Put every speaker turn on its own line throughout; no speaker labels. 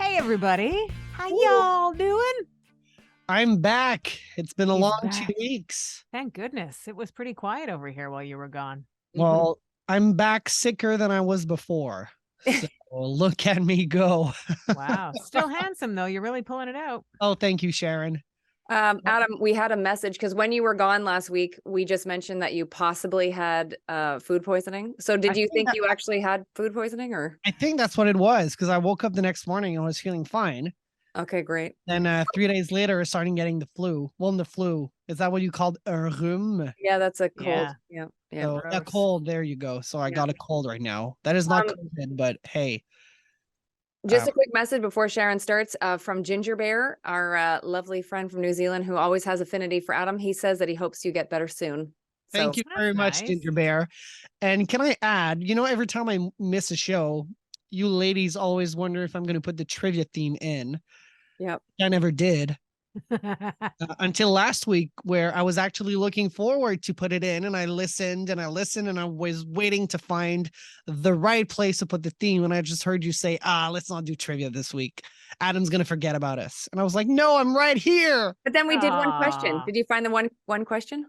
Hey, everybody. How y'all doing?
I'm back. It's been a
He's
long
back.
2 weeks.
Thank goodness. It was pretty quiet over here while you were gone.
Well, I'm back sicker than I was before. So look at me go.
Wow. Still handsome, though. You're really pulling it out.
Oh, thank you, Sharon.
Adam, we had a message because when you were gone last week, we just mentioned that you possibly had food poisoning. So did you think you actually had food poisoning or?
I think that's what it was because I woke up the next morning and was feeling fine.
Okay, great.
Then 3 days later, I was starting getting the flu. Well, the flu. Is that what you called a rhume?
Yeah, that's a cold.
Yeah.
Yeah.
So a
Gross.
cold. There you go. So I
Yeah.
got a cold right now. That is not
Um,
COVID, but hey.
Just a quick message before Sharon starts from Ginger Bear, our lovely friend from New Zealand who always has affinity for Adam. He says that he hopes you get better soon.
Thank you very much,
nice.
Ginger Bear. And can I add, every time I miss a show, you ladies always wonder if I'm going to put the trivia theme in.
Yep.
I never did until last week, where I was actually looking forward to put it in, and I listened and I listened, and I was waiting to find the right place to put the theme. And I just heard you say, let's not do trivia this week. Adam's going to forget about us. And I was like, no, I'm right here.
But then we did one question.
Aw.
Did you find the one question?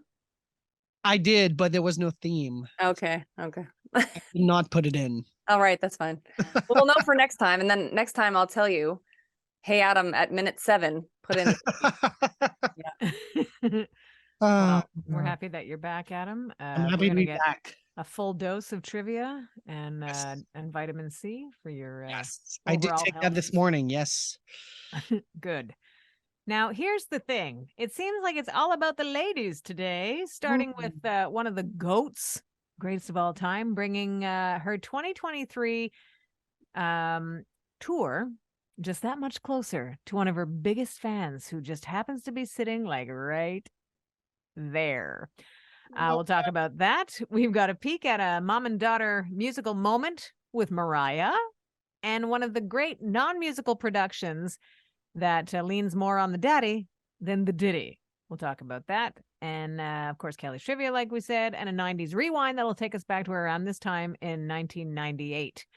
I did, but there was no theme.
Okay.
I did not put it in.
All right, that's fine. We'll know for next time. And then next time I'll tell you, hey, Adam, at minute 7, put in.
Well, we're happy that you're back, Adam.
I'm
we're
happy to
gonna
be
get
back.
a full dose of trivia and
Yes.
and vitamin C for your
Yes, I did
overall
take
health.
that this morning. Yes.
Good. Now, here's the thing. It seems like it's all about the ladies today, starting with one of the GOATs, greatest of all time, bringing her 2023 tour just that much closer to one of her biggest fans who just happens to be sitting like right there. We'll talk about that. We've got a peek at a mom and daughter musical moment with Mariah and one of the great non-musical productions that leans more on the daddy than the ditty. We'll talk about that. And of course, Kelly's trivia, like we said, and a 90s rewind that'll take us back to around this time in 1998.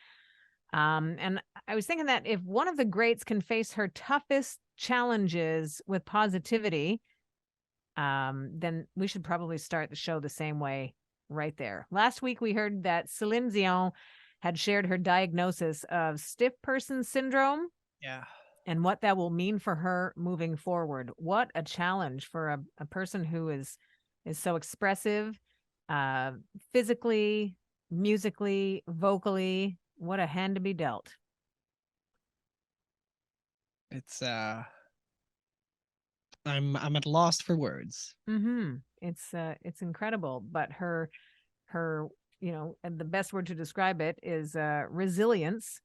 And I was thinking that if one of the greats can face her toughest challenges with positivity, then we should probably start the show the same way right there. Last week, we heard that Céline Dion had shared her diagnosis of stiff person syndrome.
Yeah.
And what that will mean for her moving forward. What a challenge for a person who is so expressive, physically, musically, vocally. What a hand to be dealt.
It's I'm at loss for words.
It's incredible, but her and the best word to describe it is resilience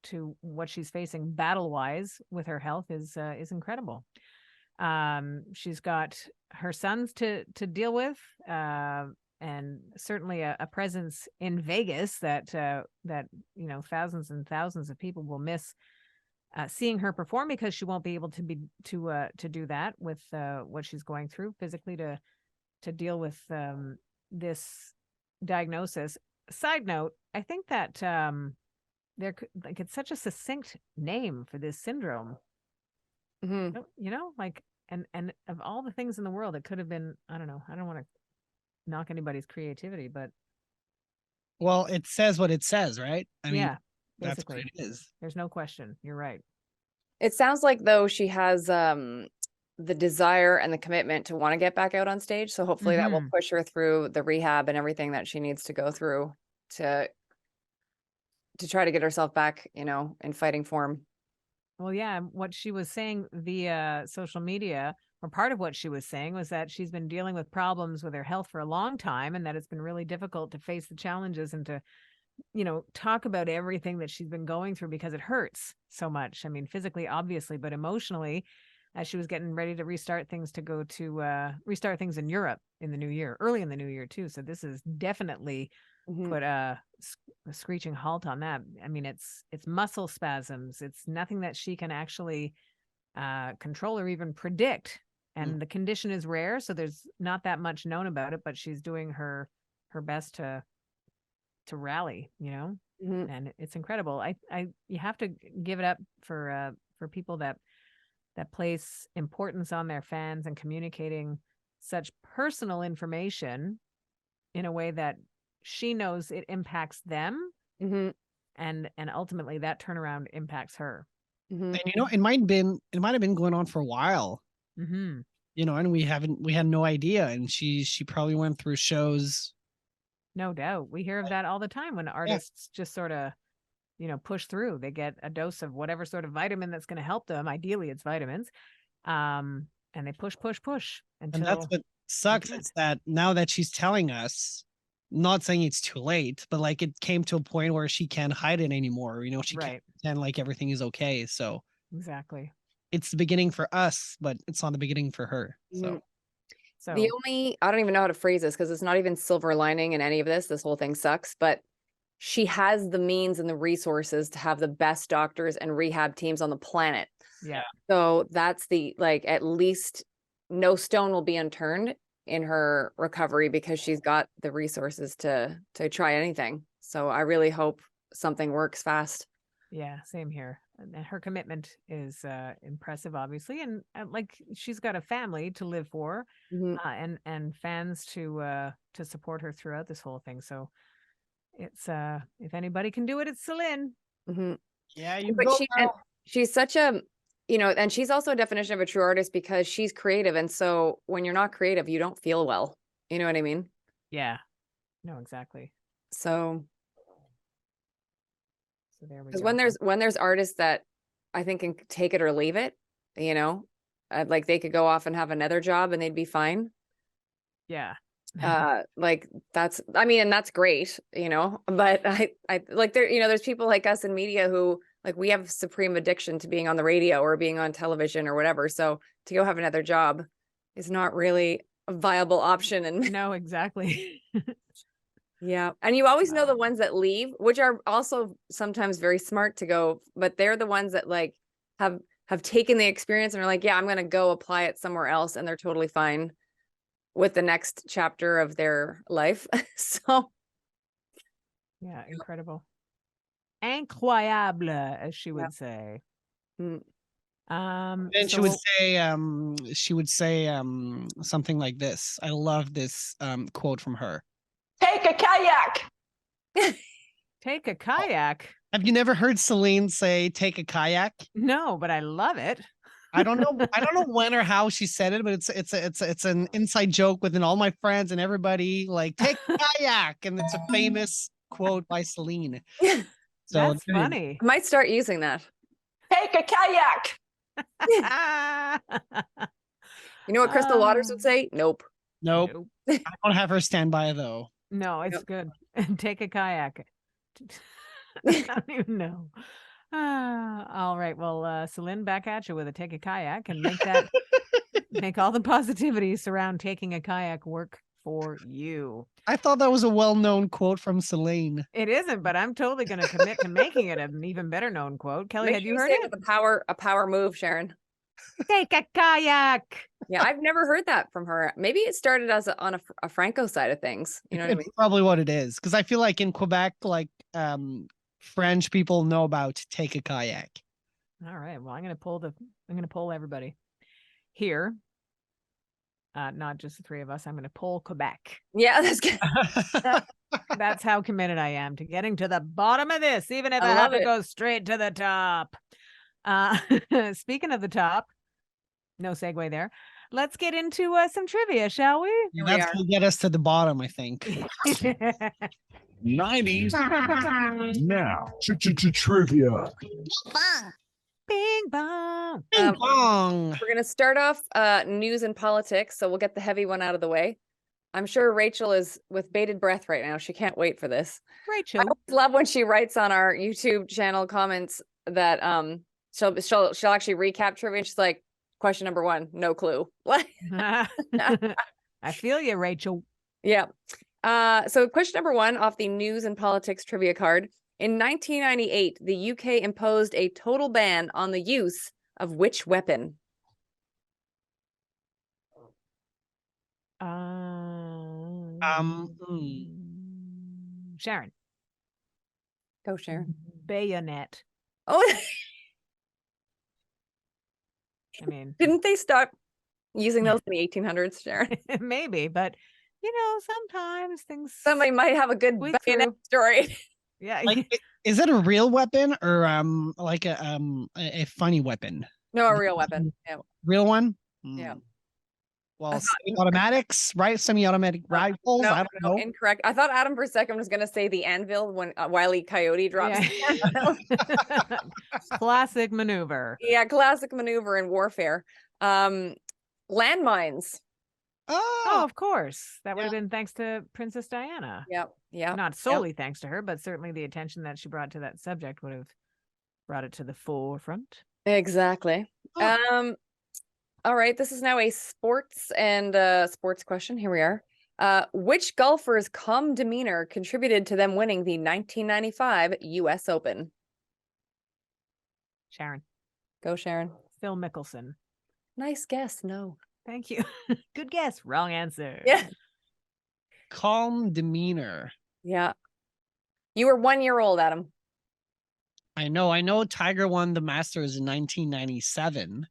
to what she's facing battle-wise with her health is incredible. She's got her sons to deal with, and certainly a presence in Vegas that thousands and thousands of people will miss seeing her perform because she won't be able to do that with what she's going through physically to deal with this diagnosis. Side note, I think that it's such a succinct name for this syndrome. And of all the things in the world, it could have been, I don't know. I don't want to knock anybody's creativity, but.
Well, it says what it says, right? I mean, that's what it is.
There's no question. You're right.
It sounds like though she has the desire and the commitment to want to get back out on stage. So hopefully that will push her through the rehab and everything that she needs to go through to try to get herself back, in fighting form.
Well, yeah, what she was saying via social media, or part of what she was saying, was that she's been dealing with problems with her health for a long time and that it's been really difficult to face the challenges and to, talk about everything that she's been going through because it hurts so much. I mean, physically, obviously, but emotionally, as she was getting ready to restart things in Europe in the new year, early in the new year, too. So this is definitely put a screeching halt on that. I mean, it's muscle spasms. It's nothing that she can actually control or even predict. And the condition is rare, so there's not that much known about it, but she's doing her best to rally, and it's incredible. You have to give it up for people that place importance on their fans and communicating such personal information in a way that she knows it impacts them, and ultimately that turnaround impacts her.
And it might have been going on for a while. And we had no idea, and she probably went through shows.
No doubt. We hear of that all the time when artists just sort of, push through. They get a dose of whatever sort of vitamin that's going to help them. Ideally, it's vitamins. And they push until.
And that's what sucks. It's that now that she's telling us, not saying it's too late, but like it came to a point where she can't hide it anymore. She can't pretend like everything is okay. So
exactly,
it's the beginning for us, but it's not the beginning for her. So
the only, I don't even know how to phrase this because it's not even silver lining in any of this. This whole thing sucks, but she has the means and the resources to have the best doctors and rehab teams on the planet.
Yeah.
So that's at least no stone will be unturned in her recovery because she's got the resources to try anything. So I really hope something works fast.
Yeah, same here. And her commitment is impressive, obviously, and like she's got a family to live for, and fans to support her throughout this whole thing. So it's if anybody can do it, it's Céline.
Yeah, you
but
go.
She's such a and she's also a definition of a true artist because she's creative, and so when you're not creative, you don't feel well. You know what I mean?
Yeah. No, exactly.
So
there we
go.
Because
when there's artists that I think can take it or leave it, like they could go off and have another job and they'd be fine.
Yeah.
That's, and that's great, but I like there's people like us in media who like we have supreme addiction to being on the radio or being on television or whatever. So to go have another job is not really a viable option. And
no, exactly.
Yeah. And you always know the ones that leave, which are also sometimes very smart to go, but they're the ones that like have taken the experience and are like, yeah, I'm going to go apply it somewhere else. And they're totally fine with the next chapter of their life. So.
Yeah. Incredible. Incroyable, as she would say.
And she would say something like this. I love this quote from her.
Take a kayak.
Take a kayak.
Have you never heard Céline say take a kayak?
No, but I love it.
I don't know when or how she said it, but it's an inside joke within all my friends and everybody, like take a kayak, and it's a famous quote by Céline. So
that's funny.
I might start using that.
Take a kayak.
You know what Crystal Waters would say? Nope.
I don't have her stand by though.
No, it's good. Take a kayak. I don't even know. All right. Well, Céline, back at you with a take a kayak and make all the positivity surround taking a kayak work for you.
I thought that was a well-known quote from Céline.
It isn't, but I'm totally going to commit to making it an even better known quote. Kelly, had you heard it?
With a power move, Sharon.
Take a kayak.
Yeah, I've never heard that from her. Maybe it started as on a Franco side of things. You know what I mean?
Probably what it is, because I feel like in Quebec, like French people know about take a kayak.
All right. Well, I'm going to poll everybody here. Not just the three of us. I'm going to poll Quebec.
Yeah, that's good.
That's how committed I am to getting to the bottom of this, even if I have to go straight to the top. Speaking of the top, no segue there. Let's get into some trivia, shall we?
Yeah, that's going to get us to the bottom, I think.
90s now. Trivia.
Bing bong.
Bing bong.
We're going to start off news and politics, so we'll get the heavy one out of the way. I'm sure Rachel is with bated breath right now. She can't wait for this.
Rachel.
I love when she writes on our YouTube channel comments that she'll actually recap trivia. And she's like, question number 1, no clue.
I feel you, Rachel.
Yeah. So question number 1 off the news and politics trivia card. In 1998, the UK imposed a total ban on the use of which weapon?
Sharon.
Go, Sharon.
Bayonet.
Oh,
I mean,
didn't they stop using those in the 1800s, Sharon?
maybe, but sometimes things
Somebody might have a good
squeak
bayonet
through.
story.
Yeah.
Like, is it a real weapon or like a funny weapon?
No, a real weapon. Yeah.
Real one?
Yeah.
Well,
I thought-
semi-automatics, right? Semi-automatic rifles.
No,
I don't know.
incorrect. I thought Adam for a second was going to say the anvil when Wile E. Coyote drops.
Yeah. Classic maneuver.
Yeah, classic maneuver in warfare. Landmines.
Oh,
Oh,
of course. That would have been thanks to Princess Diana.
Yep. Yeah.
Not solely thanks to her, but certainly the attention that she brought to that subject would have brought it to the forefront.
Exactly.
Oh.
All right. This is now a sports question. Here we are. Which golfer's calm demeanor contributed to them winning the 1995 U.S. Open?
Sharon.
Go, Sharon.
Phil Mickelson.
Nice guess. No.
Thank you. Good guess. Wrong answer.
Yeah.
Calm demeanor.
Yeah. You were 1 year old, Adam.
I know Tiger won the Masters in 1997.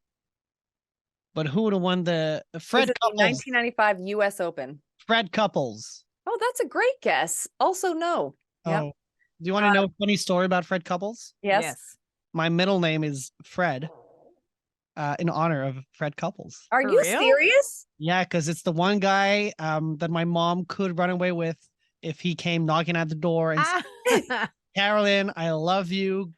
But who would have won the Fred
This is the
Couples?
1995 U.S. Open.
Fred Couples.
Oh, that's a great guess. Also, no. Yep.
Oh, do you want to know a funny story about Fred Couples?
Yes.
My middle name is Fred, in honor of Fred Couples.
Are
For
you
real?
serious?
Yeah, because it's the one guy that my mom could run away with if he came knocking at the door and said, Carolyn, I love you.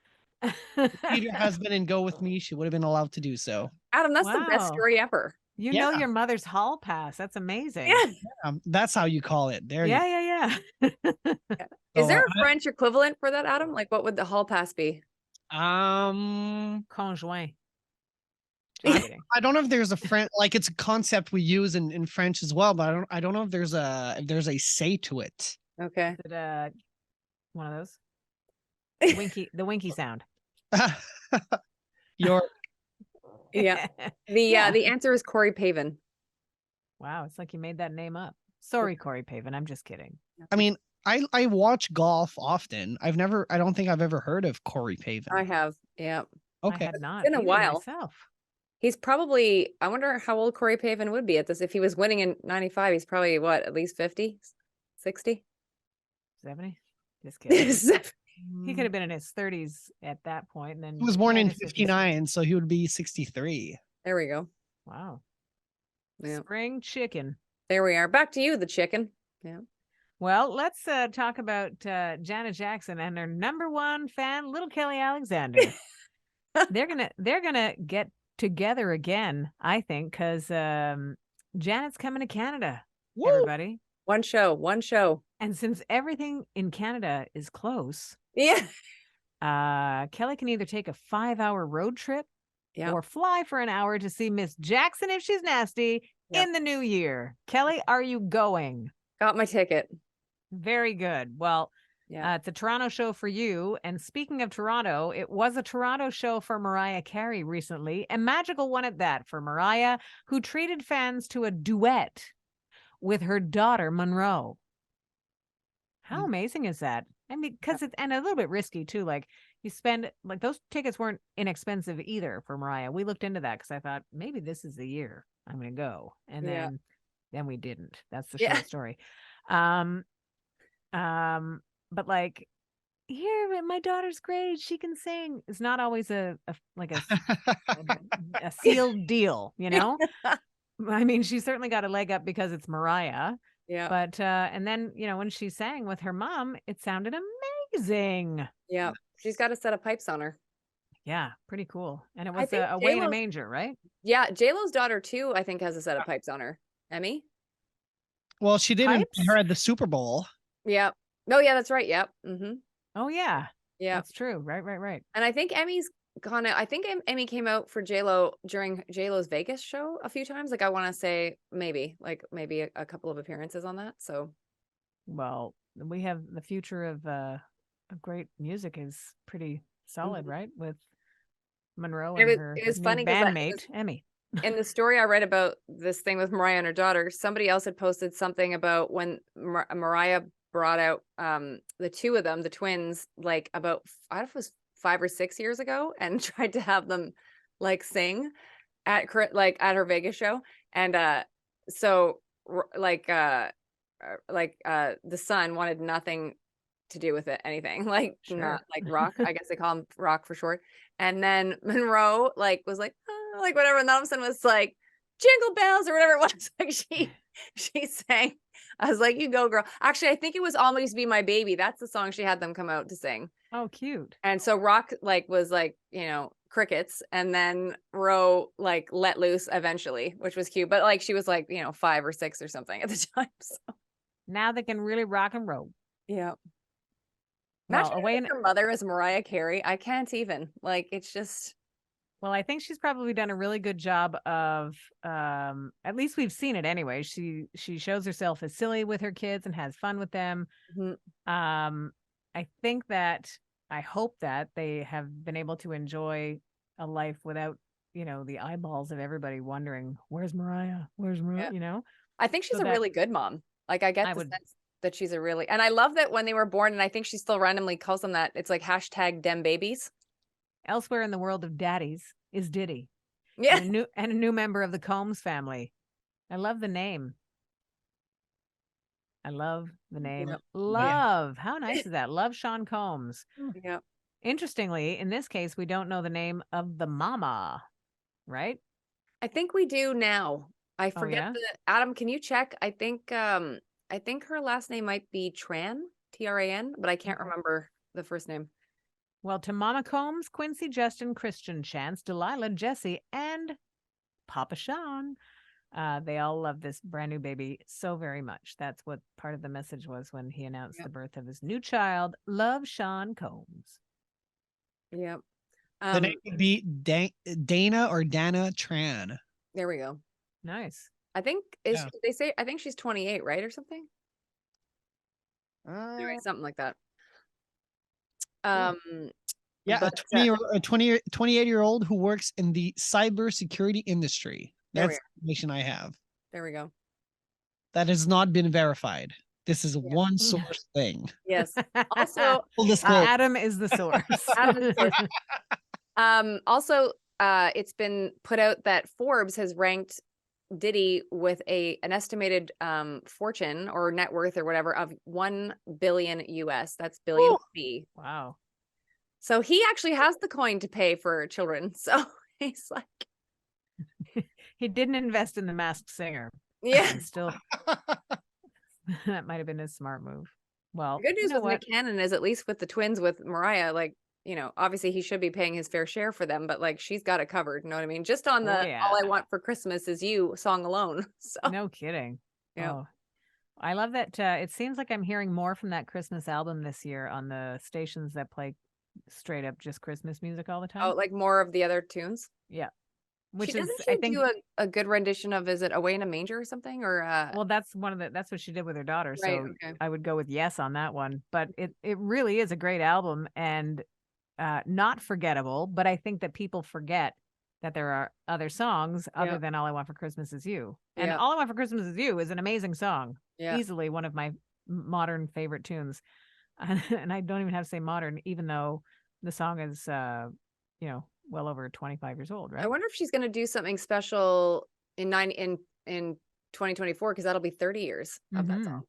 Leave your husband and go with me. She would have been allowed to do so.
Adam, that's the best
Wow.
story ever.
You
Yeah.
know your mother's hall pass. That's amazing.
Yeah.
That's how you call it. There you
Yeah.
Is there
So,
a French equivalent for that, Adam? Like, what would the hall pass be?
Conjoint. Just kidding.
I don't know if there's a French, like it's a concept we use in French as well, but I don't know if there's a say to it.
Okay.
Is it one of those? The winky sound.
Your
Yeah.
Yeah.
The answer is Corey Pavin.
Wow, it's like you made that name up. Sorry, Corey Pavin. I'm just kidding.
I mean, I watch golf often. I don't think I've ever heard of Corey Pavin.
I have. Yeah.
Okay.
I had not.
been a
either
while.
Myself.
He's probably, I wonder how old Corey Pavin would be at this. If he was winning in 95, he's probably what, at least 50, 60?
70? Just kidding. He
Mm.
could have been in his 30s at that point, and then
He was born in
his 50s.
59, so he would be 63.
There we go.
Wow.
Yeah.
Spring chicken.
There we are. Back to you, the chicken. Yeah.
Well, let's talk about Janet Jackson and her number one fan, little Kelly Alexander. They're gonna get together again, I think, because Janet's coming to Canada.
Woo!
Everybody.
One show.
And since everything in Canada is close,
Yeah.
Kelly can either take a 5-hour road trip
Yeah.
or fly for an hour to see Miss Jackson if she's nasty
Yep.
in the new year. Kelly, are you going?
Got my ticket.
Very good. Well,
Yeah.
it's a Toronto show for you. And speaking of Toronto, it was a Toronto show for Mariah Carey recently, a magical one at that for Mariah, who treated fans to a duet with her daughter, Monroe. How amazing is that? I mean, because it's and a little bit risky too. Like you spend like those tickets weren't inexpensive either for Mariah. We looked into that because I thought maybe this is the year I'm going to go, and
Yeah.
then we didn't. That's the
Yeah.
short story. But like here, my daughter's great. She can sing. It's not always a sealed deal, you know. I mean, she certainly got a leg up because it's Mariah.
Yeah.
But and then when she sang with her mom, it sounded amazing.
Yeah. She's got a set of pipes on her.
Yeah, pretty cool. And it
I
was
think
a way in a
J-Lo's-
manger, right?
Yeah. J-Lo's daughter too, I think, has a set of pipes on her. Emmy?
Well, she did in
Pipes?
her at the Super Bowl.
Yeah. Oh, yeah, that's right. Yep. Mm-hmm.
Oh yeah,
Yeah.
that's true. Right.
And I think Emmy's gonna, I think Emmy came out for J-Lo during J-Lo's Vegas show a few times. Like I want to say maybe a couple of appearances on that. So
Well, we have the future of great music is pretty solid, right? With Monroe
It
and
was-
her
it was
new
funny 'cause that
bandmate
was-
Emmy.
in the story I read about this thing with Mariah and her daughter, somebody else had posted something about when Mariah brought out the two of them, the twins, like about I don't know if it was 5 or 6 years ago, and tried to have them like sing at her Vegas show. And so the son wanted nothing to do with it, anything like not like rock. I guess they call him rock for short. And then Monroe like was like like whatever, and then all of a sudden was like jingle bells or whatever it was. Like she sang. I was like, you go, girl. Actually, I think it was Always Be My Baby. That's the song she had them come out to sing.
Oh, cute.
And so Rock like was like, crickets, and then Ro like let loose eventually, which was cute. But like she was like, 5 or 6 or something at the time. So
Now they can really rock and roll.
yeah.
Well,
Imagine her mother is Mariah Carey. I can't even. Like it's just.
Well, I think she's probably done a really good job of at least we've seen it anyway. She shows herself as silly with her kids and has fun with them.
Mm-hmm.
I hope that they have been able to enjoy a life without, the eyeballs of everybody wondering, where's Mariah? Where's Mariah?
Yeah. I think she's a really good mom. Like I get the sense that she's a really, and I love that when they were born, and I think she still randomly calls them that. It's like #DemBabies.
Elsewhere in the world of daddies is Diddy.
Yeah.
And a new member of the Combs family. I love the name. I love the name.
Yep.
Love. How nice is that? Love Sean Combs.
Yeah.
Interestingly, in this case, we don't know the name of the mama, right?
I think we do now. I forget Adam, can you check? I think her last name might be Tran, Tran, but I can't remember the first name.
Well, to Mama Combs, Quincy, Justin, Christian, Chance, Delilah, Jesse, and Papa Sean. They all love this brand new baby so very much. That's what part of the message was when he announced the birth of his new child. Love, Sean Combs.
Yep.
The name would be Dana or Dana Tran.
There we go.
Nice.
I think I think she's 28, right, or something. Anyway, something like that.
Yeah,
but,
a 28-year-old who works in the cybersecurity industry. That's the information I have.
There we go.
That has not been verified. This is one source thing.
Yes. Also,
Adam is the source.
Adam is the source. Also, it's been put out that Forbes has ranked Diddy with an estimated fortune or net worth or whatever of $1 billion US. That's billion B.
Wow.
So he actually has the coin to pay for children. So he's like,
he didn't invest in The Masked Singer.
Yeah.
Still, that might have been his smart move. Well,
the good news with Nick Cannon is at least with the twins with Mariah, like, obviously he should be paying his fair share for them, but like she's got it covered. You know what I mean? Just on the All I Want for Christmas Is You song alone. So
no kidding.
Yeah.
Oh, I love that. It seems like I'm hearing more from that Christmas album this year on the stations that play straight up just Christmas music all the time.
Oh, like more of the other tunes?
Yeah.
Which I think do a good rendition of, is it Away in a Manger or something? Or
well, that's what she did with her daughter. Right, so okay. I would go with yes on that one. But it really is a great album and not forgettable. But I think that people forget that there are other songs other than All I Want for Christmas Is You. And All I Want for Christmas Is You is an amazing song. Yeah. Easily one of my modern favorite tunes. And I don't even have to say modern, even though the song is, well over 25 years old, right?
I wonder if she's going to do something special in 2024, because that'll be 30 years of that song.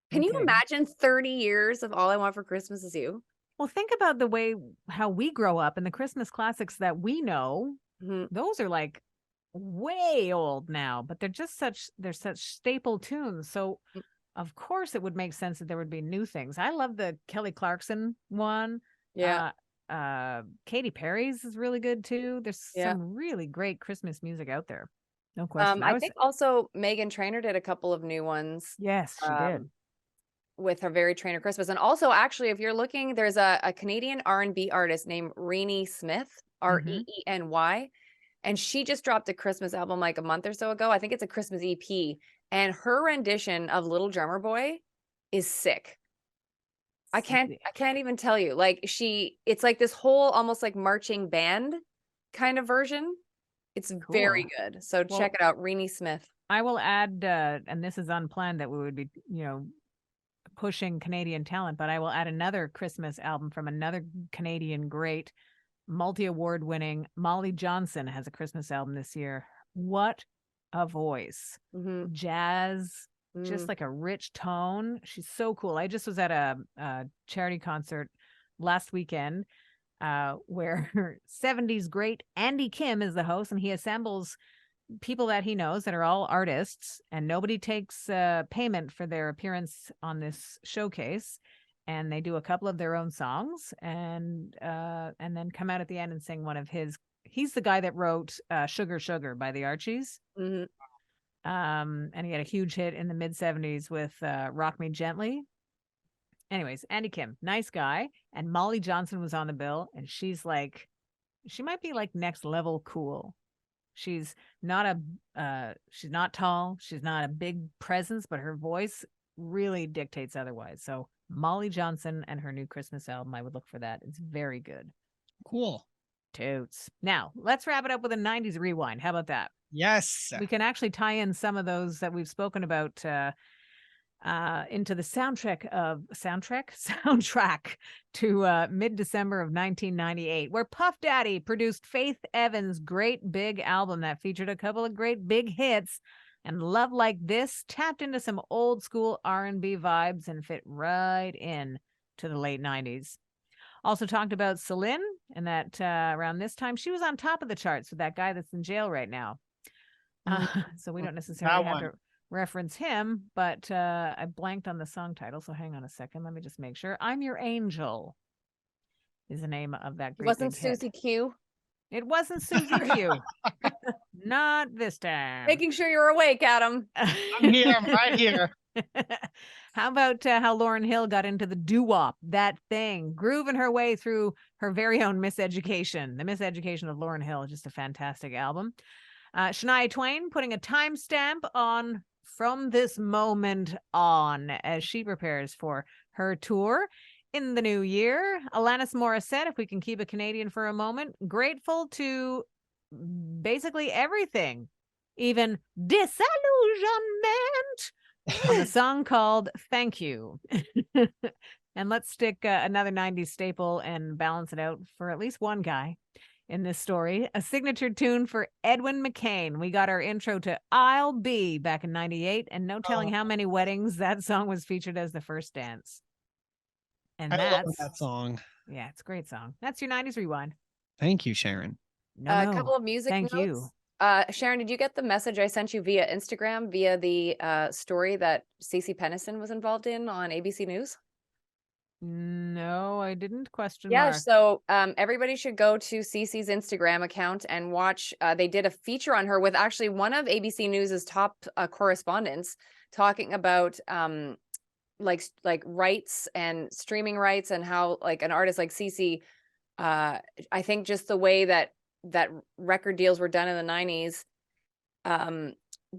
Can you imagine 30 years of All I Want for Christmas Is You?
Well, think about how we grow up and the Christmas classics that we know. Mm-hmm. Those are like way old now, but they're such staple tunes. So of course it would make sense that there would be new things. I love the Kelly Clarkson one.
Yeah.
Katy Perry's is really good too. There's some really great Christmas music out there. No question.
I think also Meghan Trainor did a couple of new ones.
Yes, she did.
With her Very Trainor Christmas. And also, actually, if you're looking, there's a Canadian R&B artist named Reeny Smith, Reeny, and she just dropped a Christmas album like a month or so ago. I think it's a Christmas EP, and her rendition of Little Drummer Boy is sick. I can't even tell you. Like it's like this whole almost like marching band kind of version. It's very good. So check it out, Reeny Smith.
I will add, and this is unplanned, that we would be, pushing Canadian talent, but I will add another Christmas album from another Canadian great, multi-award winning Molly Johnson has a Christmas album this year. What a voice. Jazz, just like a rich tone. She's so cool. I just was at a charity concert last weekend where 70s great Andy Kim is the host, and he assembles people that he knows that are all artists, and nobody takes payment for their appearance on this showcase, and they do a couple of their own songs and then come out at the end and sing one of his. He's the guy that wrote Sugar Sugar by the Archies. And he had a huge hit in the mid 70s with Rock Me Gently. Anyways, Andy Kim, nice guy. And Molly Johnson was on the bill, and she's like, she might be like next level cool. She's not she's not tall. She's not a big presence, but her voice really dictates otherwise. So Molly Johnson and her new Christmas album, I would look for that. It's very good.
Cool.
Toots. Now, let's wrap it up with a 90s rewind. How about that?
Yes.
We can actually tie in some of those that we've spoken about into the soundtrack to mid-December of 1998, where Puff Daddy produced Faith Evans' great big album that featured a couple of great big hits, and Love Like This tapped into some old school R&B vibes and fit right in to the late 90s. Also talked about Céline, and that around this time she was on top of the charts with that guy that's in jail right now. So we don't necessarily have to reference him, but I blanked on the song title, so hang on a second. Let me just make sure. I'm Your Angel is the name of that great. It wasn't
Susie Q.
It wasn't Susie Q. Not this time.
Making sure you're awake, Adam.
I'm here. I'm right here.
How about how Lauryn Hill got into the doo-wop, that thing, grooving her way through her very own Miseducation. The Miseducation of Lauryn Hill is just a fantastic album. Shania Twain putting a timestamp on From This Moment On as she prepares for her tour in the new year. Alanis Morissette, if we can keep a Canadian for a moment, grateful to basically everything, even disillusionment, on the song called Thank You. And let's stick another 90s staple and balance it out for at least one guy in this story. A signature tune for Edwin McCain. We got our intro to I'll Be back in 98, and no telling how many weddings that song was featured as the first dance. And
I love that song.
Yeah, it's a great song. That's your 90s rewind.
Thank you, Sharon.
A couple of music
Thank
notes.
you.
Sharon, did you get the message I sent you via Instagram, via the story that Cece Pennison was involved in on ABC News?
No, I didn't. Question
Yeah,
mark.
so everybody should go to Cece's Instagram account and watch. They did a feature on her with actually one of ABC News's top correspondents talking about like rights and streaming rights, and how like an artist like Cece, I think just the way that record deals were done in the 90s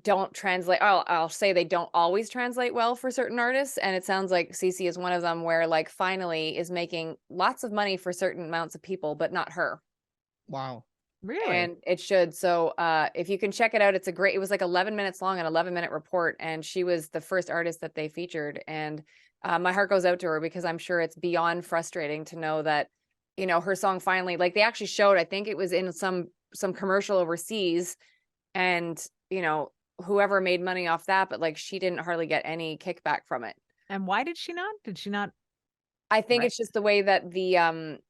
don't translate. I'll say they don't always translate well for certain artists, and it sounds like Cece is one of them, where like finally is making lots of money for certain amounts of people, but not her.
Wow.
Really?
And it should. So if you can check it out, it was like 11 minutes long, an 11-minute report, and she was the first artist that they featured. And my heart goes out to her, because I'm sure it's beyond frustrating to know that, you know, her song finally, like they actually showed, I think it was in some commercial overseas, and you know, whoever made money off that, but like she didn't hardly get any kickback from it.
And why did she not? Did she not?
I think it's just the way that the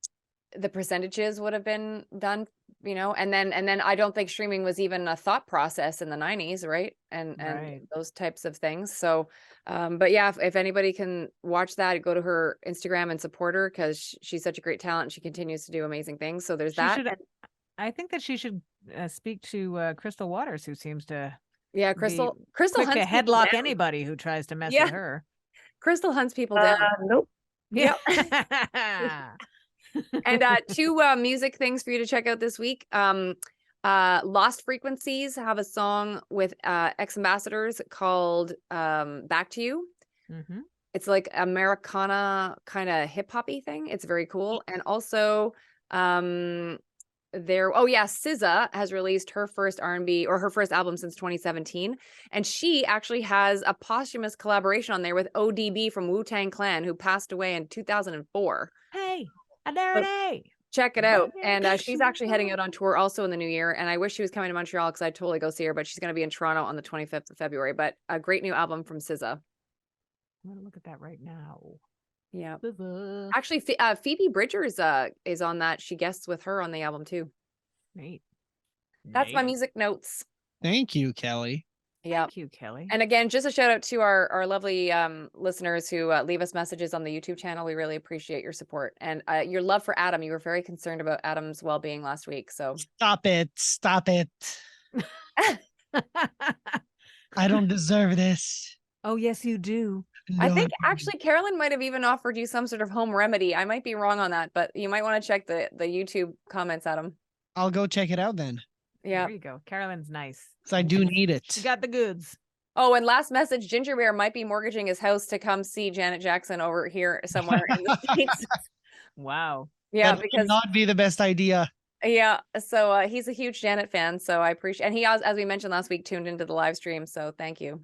percentages would have been done, you know, and then I don't think streaming was even a thought process in the 90s, right? And those types of things. So but yeah, if anybody can watch that, go to her Instagram and support her, because she's such a great talent and she continues to do amazing things. So there's that.
I think that she should speak to Crystal Waters, who seems to
Crystal
quick
hunts
to headlock anybody who tries to mess with her.
Crystal hunts people down.
Nope.
Yep. And two music things for you to check out this week. Lost Frequencies have a song with ex-ambassadors called Back to You.
Mm-hmm.
It's like Americana kind of hip-hoppy thing. It's very cool. And also SZA has released her first R&B or her first album since 2017, and she actually has a posthumous collaboration on there with ODB from Wu-Tang Clan, who passed away in 2004.
Hey, Adarity.
Check it out. And she's actually heading out on tour also in the new year, and I wish she was coming to Montreal because I'd totally go see her, but she's going to be in Toronto on the 25th of February. But a great new album from SZA.
I'm going to look at that right now.
Yeah.
SZA.
Actually, Phoebe Bridgers is on that. She guests with her on the album too.
Neat.
That's my music notes.
Thank you, Kelly.
Yeah.
Thank you, Kelly.
And again, just a shout out to our lovely listeners who leave us messages on the YouTube channel. We really appreciate your support and your love for Adam. You were very concerned about Adam's well-being last week. So
Stop it. I don't deserve this.
Oh, yes, you do.
I
No,
think actually Carolyn might have even offered you some sort of home remedy. I might be wrong on that, but you might want to check the YouTube comments, Adam.
I'll go check it out then.
Yeah.
There you go. Carolyn's nice.
So I do need it.
She got the goods.
Oh, and last message, Ginger Bear might be mortgaging his house to come see Janet Jackson over here somewhere in the States.
Wow.
Yeah,
That would
because
not be the best idea.
yeah, so he's a huge Janet fan, so I appreciate, and he as we mentioned last week, tuned into the live stream, so thank you.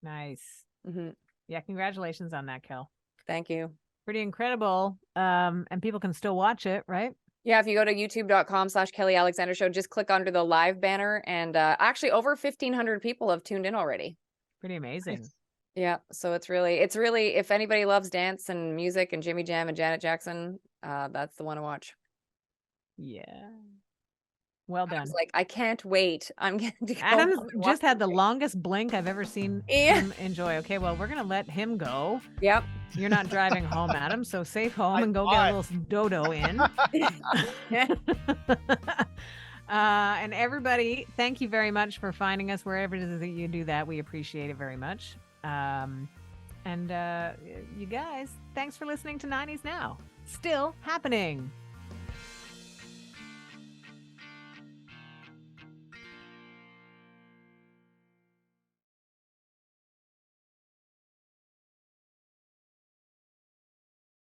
Nice.
Hmm.
Yeah, congratulations on that, Kel.
Thank you.
Pretty incredible. And people can still watch it, right?
Yeah, if you go to youtube.com/Kelly Alexander Show, just click under the live banner, and actually over 1,500 people have tuned in already.
Pretty amazing.
Yeah, so it's really, if anybody loves dance and music and Jimmy Jam and Janet Jackson, that's the one to watch.
Yeah. Well
I
done.
was like, I can't wait. I'm going to go
Adam's
home and
just
watch
had the
it.
longest blink I've ever seen
Yeah.
him enjoy. Okay, well, we're going to let him go.
Yep.
You're not driving home, Adam, so safe home
I
and go get a little dodo in. And everybody, thank you very much for finding us wherever it is that you do that. We appreciate it very much. And you guys, thanks for listening to 90s Now. Still happening.